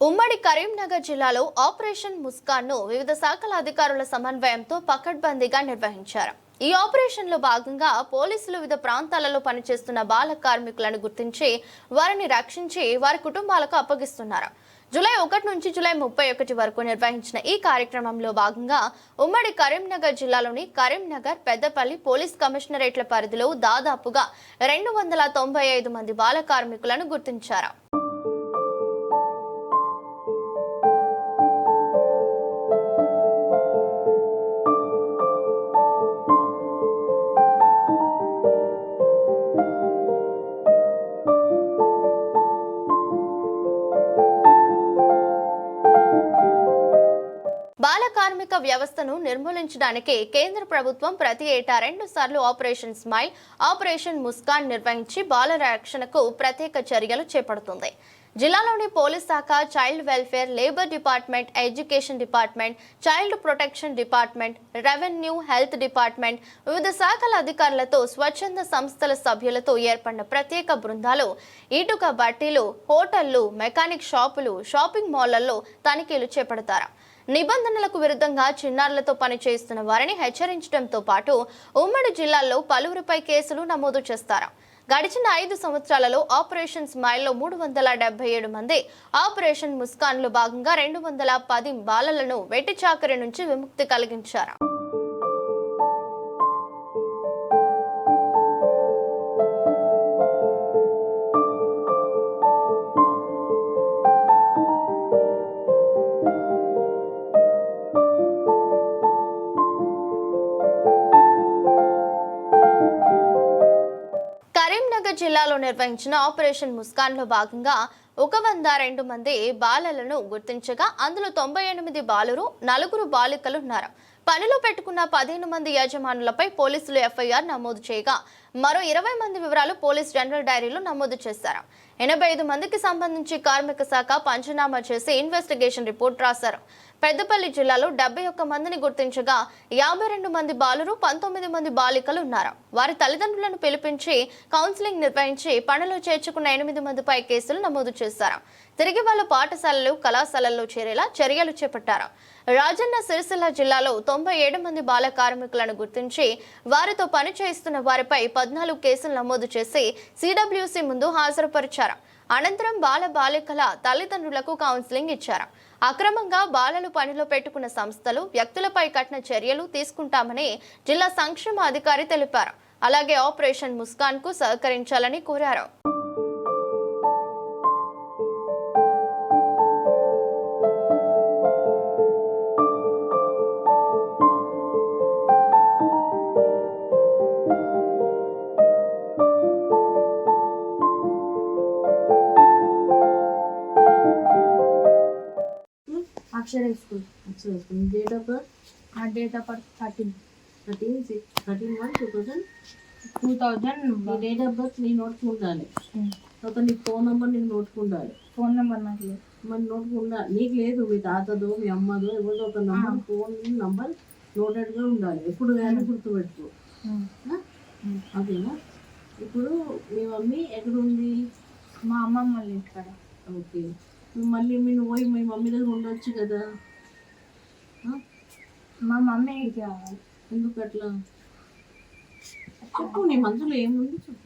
ఉమ్మడి కరీంనగర్ జిల్లాలో ఆపరేషన్ ముస్కాన్ను వివిధ శాఖల అధికారుల సమన్వయంతో పకడ్బందీగా నిర్వహించారు. ఈ ఆపరేషన్లో భాగంగా పోలీసులు వివిధ ప్రాంతాలలో పనిచేస్తున్న బాల కార్మికులను గుర్తించి వారిని రక్షించి వారి కుటుంబాలకు అప్పగిస్తున్నారు. జూలై 1 నుంచి జూలై 31 వరకు నిర్వహించిన ఈ కార్యక్రమంలో భాగంగా ఉమ్మడి కరీంనగర్ జిల్లాలోని కరీంనగర్, పెద్దపల్లి పోలీస్ కమిషనరేట్ల పరిధిలో దాదాపుగా 295 మంది బాల కార్మికులను గుర్తించారు. బాల కార్మిక వ్యవస్థను నిర్మూలించడానికి కేంద్ర ప్రభుత్వం ప్రతి ఏటా 2 సార్లు ఆపరేషన్ స్మైల్, ఆపరేషన్ ముస్కాన్ నిర్వహించి బాల రక్షణకు ప్రత్యేక చర్యలు చేపడుతుంది. జిల్లాలోని పోలీస్ శాఖ, child welfare, labour department, education department, child protection department, revenue, health department, వివిధ శాఖల అధికారులతో, స్వచ్ఛంద సంస్థల సభ్యులతో ఏర్పడిన ప్రత్యేక బృందాలు ఇటుక బట్టీలు, హోటళ్లు, మెకానిక్ షాపులు, షాపింగ్ మాల్లలో తనిఖీలు చేపడతారు. నిబంధనలకు విరుద్ధంగా చిన్నారులతో పనిచేస్తున్న వారిని హెచ్చరించడంతో పాటు ఉమ్మడి జిల్లాల్లో పలువురిపై కేసులు నమోదు చేస్తారు. గడిచిన 5 సంవత్సరాలలో ఆపరేషన్ స్మైల్లో 377 మంది, ఆపరేషన్ ముస్కాన్లో భాగంగా 210 బాలలను వెట్టి చాకరీ నుంచి విముక్తి కలిగించారు. కరీంనగర్ జిల్లాలో నిర్వహించిన ఆపరేషన్ ముస్కాన్లో భాగంగా 102 మంది బాలలను గుర్తించగా అందులో 98 బాలురు, 4 బాలికలు ఉన్నారు. పనిలో పెట్టుకున్న 15 మంది యజమానులపై పోలీసులు ఎఫ్ఐఆర్ నమోదు చేయగా మరో 20 మంది వివరాలు పోలీస్ జనరల్ డైరీలో నమోదు చేశారు. 85 మందికి సంబంధించి కార్మిక శాఖ పంచనామా చేసి ఇన్వెస్టిగేషన్ రిపోర్ట్ రాశారు. పెద్దపల్లి జిల్లాలో 71 మందిని గుర్తించగా 52 మంది బాలురు, 19 మంది బాలికలు ఉన్నారు. వారి తల్లిదండ్రులను పిలిపించి కౌన్సిలింగ్ నిర్వహించి పనిలో చేర్చుకున్న 8 మందిపై కేసులు నమోదు చేశారు. తిరిగి వాళ్ళు పాఠశాలలు, కళాశాలల్లో చేరేలా చర్యలు చేపట్టారు. రాజన్న సిరిసిల్ల జిల్లాలో 97 మంది బాల కార్మికులను గుర్తించి వారితో పని చేస్తున్న వారిపై 14 కేసులు నమోదు చేసి సిడబ్ల్యూసి ముందు హాజరుపరిచారు. అనంతరం బాలికల తల్లిదండ్రులకు కౌన్సిలింగ్ ఇచ్చారు. అక్రమంగా బాలలు పనిలో పెట్టుకున్న సంస్థలు, వ్యక్తులపై కఠిన చర్యలు తీసుకుంటామని జిల్లా సంక్షేమ అధికారి తెలిపారు. అలాగే ఆపరేషన్ ముస్కాన్ కు సహకరించాలని కోరారు. Akshara school date of birth 13/1/2000 date of birth నీ నోట్కి ఉండాలి. తర్వాత నీ ఫోన్ నెంబర్ నీకు నోట్కి ఉండాలి. ఫోన్ నెంబర్ నాకు లేదు. మరి నోట్కి ఉండాలి. నీకు లేదు, మీ తాతదో మీ అమ్మదో ఎవరిదో ఒక నెంబర్, ఫోన్ నెంబర్ నోటెడ్గా ఉండాలి. ఎప్పుడు కానీ గుర్తుపెట్టుకో. అదేనా? ఇప్పుడు మీ మమ్మీ ఎక్కడ ఉంది? మా అమ్మమ్మ వాళ్ళ ఇంటికాడ. ఓకే, మళ్ళీ మీరు పోయి మీ మమ్మీ దగ్గర ఉండొచ్చు కదా. మా మమ్మీ ఇంటికి రావాలి. ఎందుకు అట్లా చెప్పు, నీ మనసులో ఏముంది చెప్పు.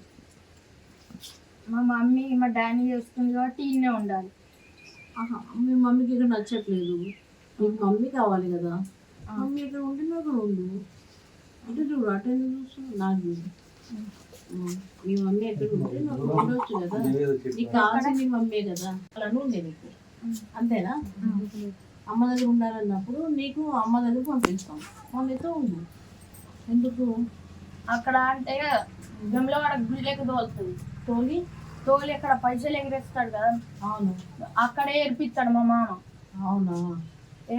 మా మమ్మీ మా డాడీ చేస్తుంది కాబట్టి ఈయనే ఉండాలి. మీ మమ్మీకి ఇక్కడ నచ్చట్లేదు, మీకు మమ్మీ కావాలి కదా. మమ్మీ ఇక్కడ ఉంటే నాకు ఉండు అంటే చూడు, అటెండ్ చూస్తు నాకు చూడు. మీ మమ్మీ ఎక్కడ ఉంటే నాకు ఉండొచ్చు కదా. నీకు కావాల్సింది మీ మమ్మీ కదా, అలా ఉండే నీకు. అంతేనా? అమ్మ దగ్గర ఉండాలన్నప్పుడు నీకు అమ్మ దగ్గర పంపిస్తాం. మమ్మీతో ఉండు. ఎందుకు అక్కడ అంటే గమ్లవాడ గుళ్ళకి తోలుతుంది. తోలి అక్కడ పైసలు ఎగిరేస్తాడు కదా. అవును, అక్కడే ఏర్పిస్తాడు మా మామ. అవునా?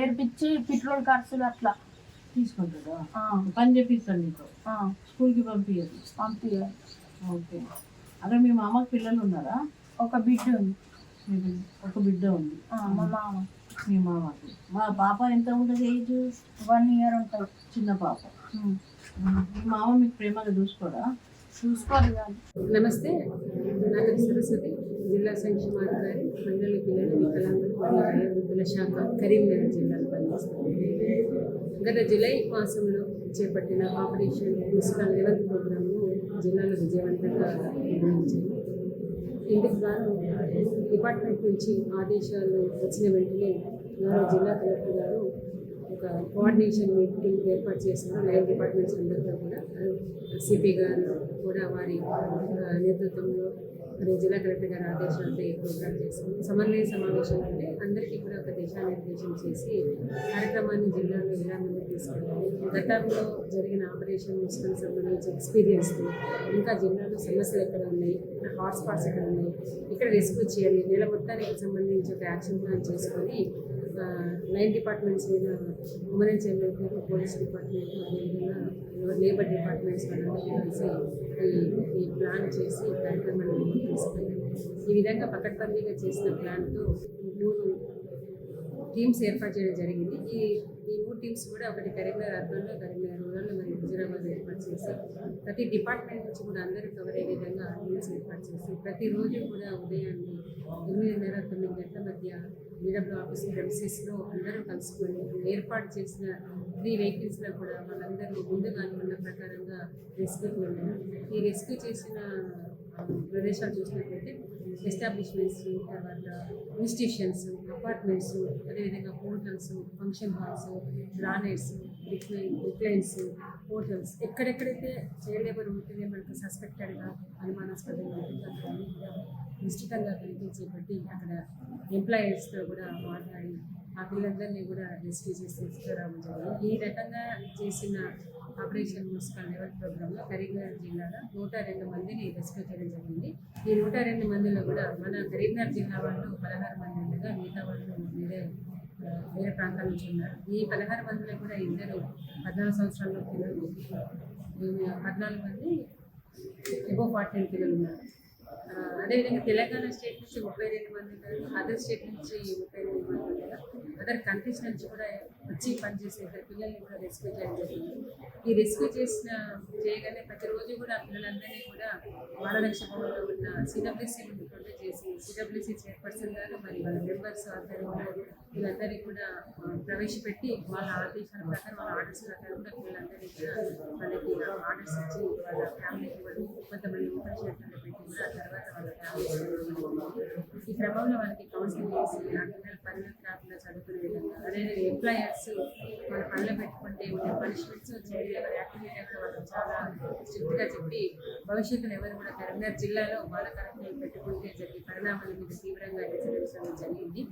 ఏర్పించి పెట్రోల్ ఖర్చులు అట్లా తీసుకుంటాడా? పని చేపిస్తాడు నీకు. స్కూల్కి పంపించదు. ఓకే, అక్కడ మీ మామకి పిల్లలు ఉన్నారా? ఒక బిడ్డ ఉంది. ఒక బిడ్డ ఉంది. మా మామ. మీ మామకి మా పాప ఎంత ఉంటుంది? ఏజ్ 1 year ఉంటుంది. చిన్న పాప. మీ మామ మీకు ప్రేమగా చూసుకోరా? చూసుకోవాలి కాదు. నమస్తే, నా పేరు సరస్వతి. జిల్లా సంక్షేమాధికారి మహిళల పిల్లలు వికలాంగులు మరియు వయోవృద్ధుల శాఖ కరీంనగర్ జిల్లాలో పనిచేస్తుంది. గత జూలై మాసంలో చేపట్టిన ఆపరేషన్ ముస్కాన్ లెవెల్ ప్రోగ్రాంను జిల్లాలో విజయవంతంగా నిర్వహించారు. ఇందుకు గాను డిపార్ట్మెంట్ నుంచి ఆదేశాలు వచ్చిన వెంటనే గౌరవ జిల్లా కలెక్టర్ గారు ఒక కోఆర్డినేషన్ మీటింగ్ ఏర్పాటు చేశారు. 9 డిపార్ట్మెంట్స్ అందరితో కూడా సిపి గారు కూడా వారి నేతృత్వంలో మరియు జిల్లా కలెక్టర్ గారి ఆదేశాలతో ఈ ప్రోగ్రాం చేశారు. సమన్వయ సమావేశం అంటే అందరికీ కూడా ఒక దిశానిర్దేశం చేసి కార్యక్రమాన్ని జిల్లాలో ఎలా ముందుకు తీసుకెళ్ళాలి, గతంలో జరిగిన ఆపరేషన్ ముస్లిం సంబంధించి ఎక్స్పీరియన్స్, ఇంకా జిల్లాలో సమస్యలు ఎక్కడ ఉన్నాయి, హాట్స్పాట్స్ ఎక్కడ ఉన్నాయి, ఇక్కడ రెస్క్యూ చేయాలి, నెల మొత్తానికి సంబంధించి ఒక యాక్షన్ ప్లాన్ చేసుకొని 9 డిపార్ట్మెంట్స్ మీద women and child welfare, police department, అదేవిధంగా లేబర్ డిపార్ట్మెంట్స్ వాళ్ళందరూ కలిసి ఈ ప్లాన్ చేసి కార్యక్రమాన్ని తీసుకెళ్ళాలి. ఈ విధంగా పకడ్బందీగా చేసిన ప్లాన్తో 3 టీమ్స్ ఏర్పాటు చేయడం జరిగింది. ఈ 3 టీమ్స్ కూడా ఒకటి కరీంనగర్ అర్బన్లో, కరీంనగర్ రూరల్లో మరియు హుజరాబాద్ ఏర్పాటు చేసి ప్రతి డిపార్ట్మెంట్ నుంచి కూడా అందరూ కవర్ అయ్యే విధంగా టీమ్స్ ఏర్పాటు చేసి ప్రతిరోజు కూడా ఉదయాన్నే 8:30-9 గంటల మధ్య DW ఆఫీస్ ప్రెమిసెస్లో అందరూ కలుసుకొని ఏర్పాటు చేసిన 3 వెహికల్స్లో కూడా వాళ్ళందరూ ముందుగా అనుకున్న ప్రకారంగా రెస్క్యూకి వెళ్ళారు. ఈ రెస్క్యూ చేసిన ప్రదేశాలు చూసినట్లయితే ఎస్టాబ్లిష్మెంట్స్, తర్వాత ఇన్స్టిట్యూషన్స్, అపార్ట్మెంట్స్, అదేవిధంగా hotels, function halls, granites, brick kilns, hotels, ఎక్కడెక్కడైతే చైల్డ్ లేబర్ ఉంటుందో మనకు సస్పెక్టెడ్గా అనుమానాస్పదంగా ఉంటుంది అక్కడ విస్తృతంగా తనిఖీ చేపట్టి అక్కడ ఎంప్లాయీస్తో కూడా మాట్లాడి ఆ పిల్లలందరినీ కూడా రెస్క్యూ చేసి తీసుకురావడం జరిగింది. ఈ రకంగా చేసిన ఆపరేషన్ ముస్కాన్ లెవెల్ ప్రోగ్రాంలో కరీంనగర్ జిల్లాలో 102 మందిని రెస్క్యూ చేయడం జరిగింది. ఈ 102 మందిలో కూడా మన కరీంనగర్ జిల్లా వాళ్ళు 16 మంది ఉండగా మిగతా వాళ్ళు వేరే ప్రాంతాల నుంచి ఉన్నారు. ఈ 16 మందిలో కూడా 2 14 సంవత్సరాల పిల్లలు, 14 మంది అబోవ్ 14 పిల్లలు ఉన్నారు. అదేవిధంగా తెలంగాణ స్టేట్ నుంచి 32 మంది ఉన్నారు, అదర్ స్టేట్ నుంచి 32 మంది ఉన్నారు, అదర్ కంట్రీస్ నుంచి కూడా వచ్చి పనిచేసే 2 పిల్లల్ని కూడా రెస్క్యూ చేయడం జరిగింది. ఈ రెస్క్యూ చేయగానే ప్రతిరోజు కూడా పిల్లలందరినీ కూడా బాలరక్ష భవన్లో ఉన్న సిడబ్ల్యూసీ నుండి ప్రొటెక్ట్ చేసి సిడబ్ల్యూసీ చైర్పర్సన్ గారు మరియు వాళ్ళ మెంబర్స్ ఆధ్వర్యంలో వీళ్ళందరినీ కూడా ప్రవేశపెట్టి వాళ్ళ ఆదేశాల ప్రకారం, వాళ్ళ ఆర్డర్స్ ప్రకారం కూడా పిల్లలందరినీ కూడా వాళ్ళకి ఆర్డర్స్ ఇచ్చి వాళ్ళ ఫ్యామిలీకి వాళ్ళు కొంతమంది ఓపెన్ షెల్టర్లో పెట్టి కూడా తర్వాత వాళ్ళ ఫ్యామిలీ ఈ క్రమంలో వాళ్ళకి కౌన్సిలింగ్ చేసి ఆ పిల్లలు పనులు కాకుండా చదువుకునే విధంగా, అదేవిధంగా ఎంప్లాయర్స్ వాళ్ళ పనులు పెట్టుకుంటే ఉండే పనిష్మెంట్స్ చైల్డ్ లేబర్ యాక్టివిటీ కూడా వాళ్ళకి చాలా స్ట్రిక్ట్గా చెప్పి భవిష్యత్తులో ఎవరు కూడా కరీంనగర్ జిల్లాలో బాల కార్మికులు పెట్టుకుంటే జరిగే పరిణామాల మీద తీవ్రంగా హెచ్చరించడం జరిగింది.